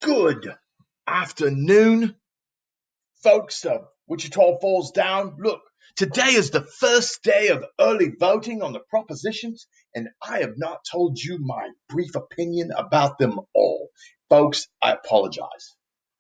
Good afternoon, folks of Wichita Falls Down. Look, today is the first day of early voting on the propositions, and I have not told you my brief opinion about them all. Folks, I apologize.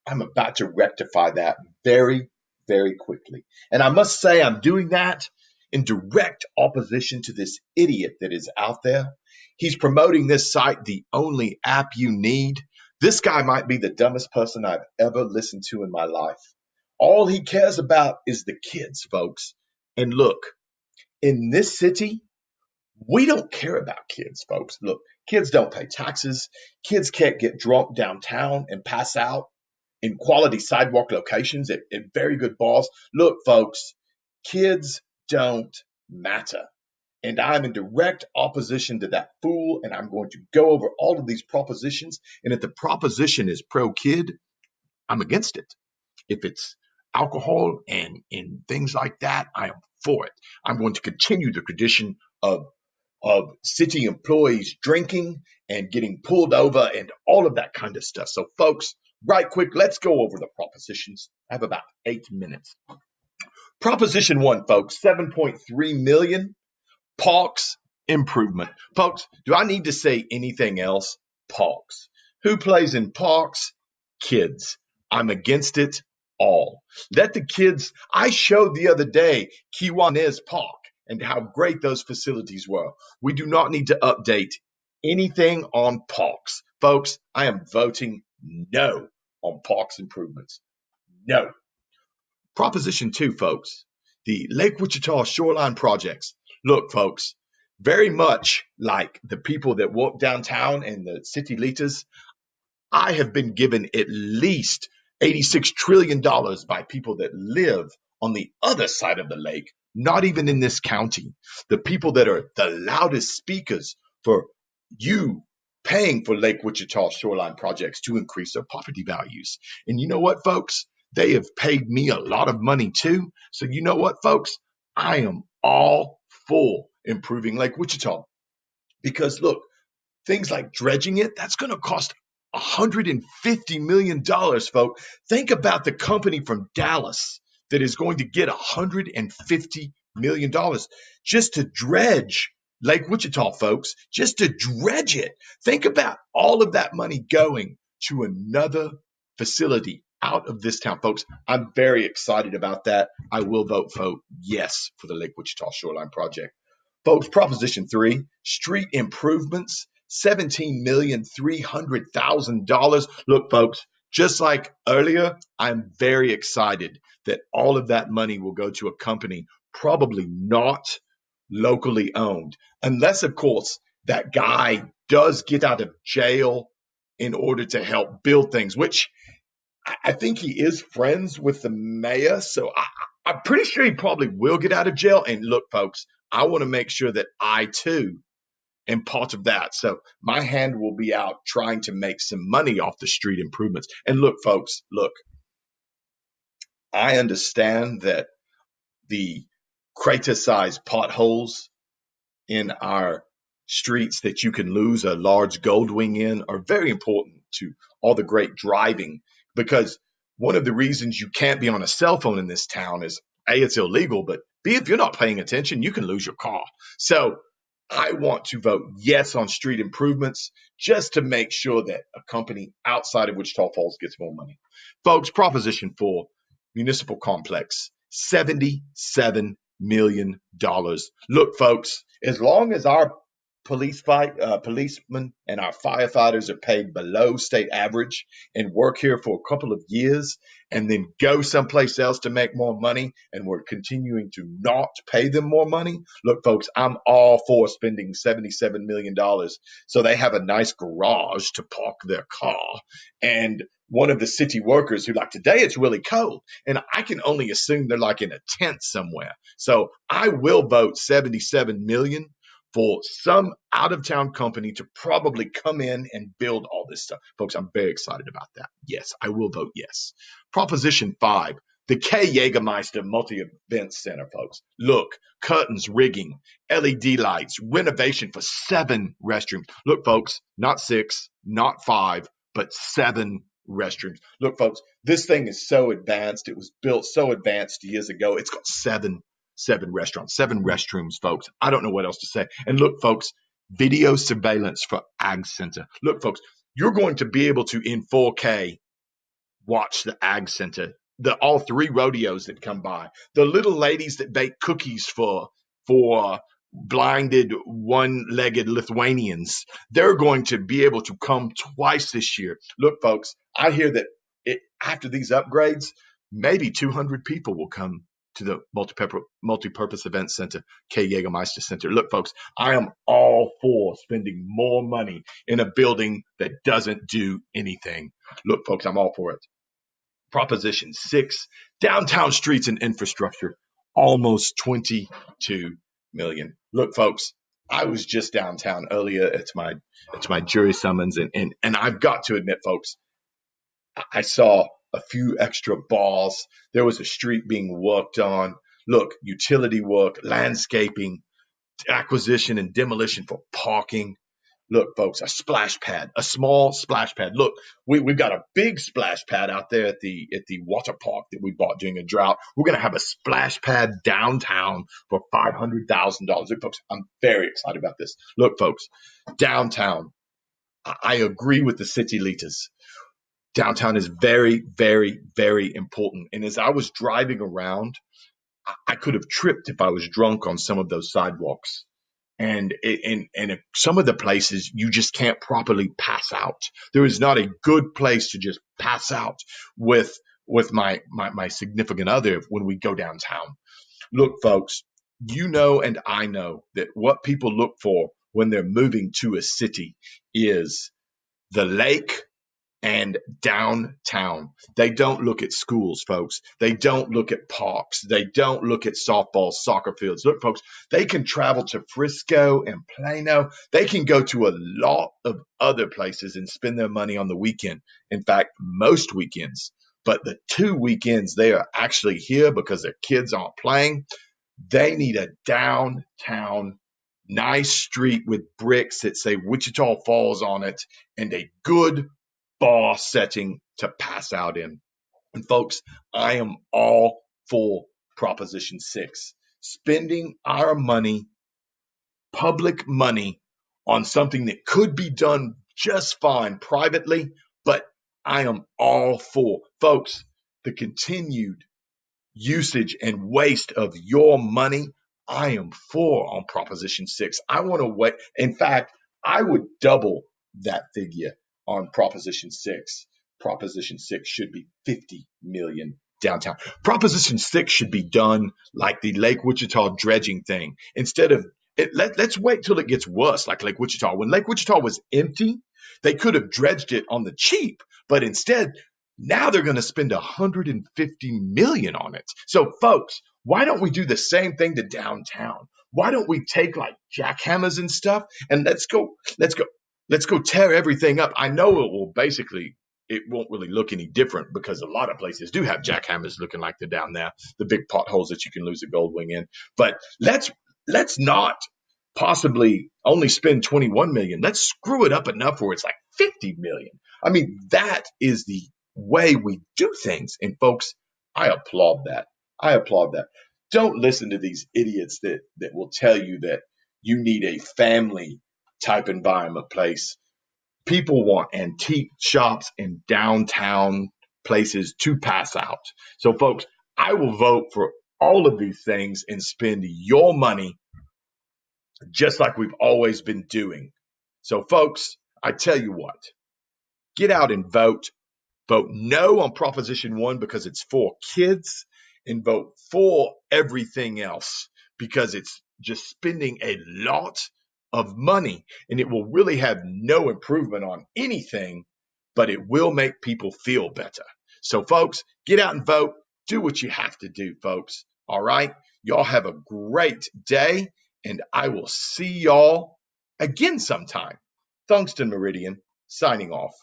I'm about to rectify that very, very quickly. And I must say, I'm doing that in direct opposition to this idiot that is out there. He's promoting this site, the only app you need. This guy might be the dumbest person I've ever listened to in my life. All he cares about is the kids, folks. And look, in this city, we don't care about kids, folks. Look, kids don't pay taxes. Kids can't get drunk downtown and pass out in quality sidewalk locations at very good bars. Look, folks, kids don't matter. And I'm in direct opposition to that fool. And I'm going to go over all of these propositions. And if the proposition is pro kid, I'm against it. If it's alcohol and things like that, I am for it. I'm going to continue the tradition of city employees drinking and getting pulled over and all of that kind of stuff. So, folks, right quick, let's go over the propositions. I have about 8 minutes. Proposition one, folks, 7.3 million parks improvement. Folks, do I need to say anything else? Parks. Who plays in parks? Kids. I'm against it all. Let the kids, I showed the other day Kiwanis Park and how great those facilities were. We do not need to update anything on parks. Folks, I am voting no on parks improvements. No. Proposition two, folks, the Lake Wichita shoreline projects. Look, folks, very much like the people that walk downtown and the city leaders, I have been given at least $86 trillion by people that live on the other side of the lake, not even in this county. The people that are the loudest speakers for you paying for Lake Wichita shoreline projects to increase their property values. And you know what, folks? They have paid me a lot of money too. So you know what, folks? I am all for improving Lake Wichita because look, things like dredging it, that's going to cost $150 million, folks. Think about the company from Dallas that is going to get $150 million just to dredge Lake Wichita, folks, just to dredge it. Think about all of that money going to another facility out of this town, folks. I'm very excited about that. I will vote yes for the Lake Wichita Shoreline Project. Folks, Proposition 3, street improvements, $17,300,000. Look, folks, just like earlier, I'm very excited that all of that money will go to a company probably not locally owned, unless, of course, that guy does get out of jail in order to help build things, which I think he is friends with the mayor. So I'm pretty sure he probably will get out of jail. And look, folks, I want to make sure that I too am part of that. So my hand will be out trying to make some money off the street improvements. And look, folks, look, I understand that the crater-sized potholes in our streets that you can lose a large gold wing in are very important to all the great driving, because one of the reasons you can't be on a cell phone in this town is A, it's illegal, but B, if you're not paying attention, you can lose your car. So I want to vote yes on street improvements just to make sure that a company outside of Wichita Falls gets more money. Folks, Proposition 4, municipal complex, $77 million. Look, folks, as long as our policemen and our firefighters are paid below state average and work here for a couple of years and then go someplace else to make more money, and we're continuing to not pay them more money. Look, folks, I'm all for spending $77 million so they have a nice garage to park their car. And one of the city workers who, like, today it's really cold, and I can only assume they're like in a tent somewhere. So I will vote $77 million for some out-of-town company to probably come in and build all this stuff. Folks, I'm very excited about that. Yes, I will vote yes. Proposition 5, the K. Jägermeister Multi-Event Center, folks. Look, curtains, rigging, LED lights, renovation for 7 restrooms. Look, folks, not 6, not 5, but 7 restrooms. Look, folks, this thing is so advanced. It was built so advanced years ago. It's got seven restaurants, seven restrooms, folks. I don't know what else to say. And look, folks, video surveillance for Ag Center. Look, folks, you're going to be able to, in 4K, watch the Ag Center, all three rodeos that come by, the little ladies that bake cookies for blinded one-legged Lithuanians. They're going to be able to come twice this year. Look, folks, I hear that after these upgrades, maybe 200 people will come to the multi-purpose event center, K. Jägermeister Center. Look, folks, I am all for spending more money in a building that doesn't do anything. Look, folks, I'm all for it. Proposition 6, downtown streets and infrastructure, almost 22 million. Look, folks, I was just downtown earlier. It's my jury summons, and I've got to admit, folks, I saw a few extra balls. There was a street being worked on. Look, utility work, landscaping, acquisition and demolition for parking. Look, folks, a splash pad, a small splash pad. Look, we've got a big splash pad out there at the water park that we bought during a drought. We're going to have a splash pad downtown for $500,000. Look, folks, I'm very excited about this. Look, folks, downtown, I agree with the city leaders. Downtown is very, very, very important. And as I was driving around, I could have tripped if I was drunk on some of those sidewalks. And some of the places you just can't properly pass out. There is not a good place to just pass out with my significant other when we go downtown. Look, folks, you know and I know that what people look for when they're moving to a city is the lake and downtown. They don't look at schools, folks. They don't look at parks. They don't look at softball, soccer fields. Look, folks, they can travel to Frisco and Plano. They can go to a lot of other places and spend their money on the weekend. In fact, most weekends. But the 2 weekends they are actually here because their kids aren't playing, they need a downtown nice street with bricks that say Wichita Falls on it and a good bar setting to pass out in. And folks, I am all for Proposition 6, spending our money, public money, on something that could be done just fine privately, but I am all for, folks, the continued usage and waste of your money. I am for on Proposition 6. I want to wait. In fact, I would double that figure on Proposition 6. Proposition 6 should be 50 million downtown. Proposition 6 should be done like the Lake Wichita dredging thing. Instead of let's wait till it gets worse, like Lake Wichita. When Lake Wichita was empty, they could have dredged it on the cheap, but instead, now they're going to spend 150 million on it. So, folks, why don't we do the same thing to downtown? Why don't we take like jackhammers and stuff and let's go tear everything up. I know it won't really look any different because a lot of places do have jackhammers looking like they're down there, the big potholes that you can lose a gold wing in. But let's not possibly only spend 21 million. Let's screw it up enough where it's like 50 million. I mean, that is the way we do things. And folks, I applaud that. I applaud that. Don't listen to these idiots that will tell you that you need a family type environment place. People want antique shops and downtown places to pass out. So, folks, I will vote for all of these things and spend your money just like we've always been doing. So, folks, I tell you what, get out and vote. Vote no on Proposition 1 because it's for kids, and vote for everything else because it's just spending a lot of money and it will really have no improvement on anything, but it will make people feel better. So, folks, get out and vote. Do what you have to do, folks. All right? Y'all have a great day, and I will see y'all again sometime. Thungsten Meridian, signing off.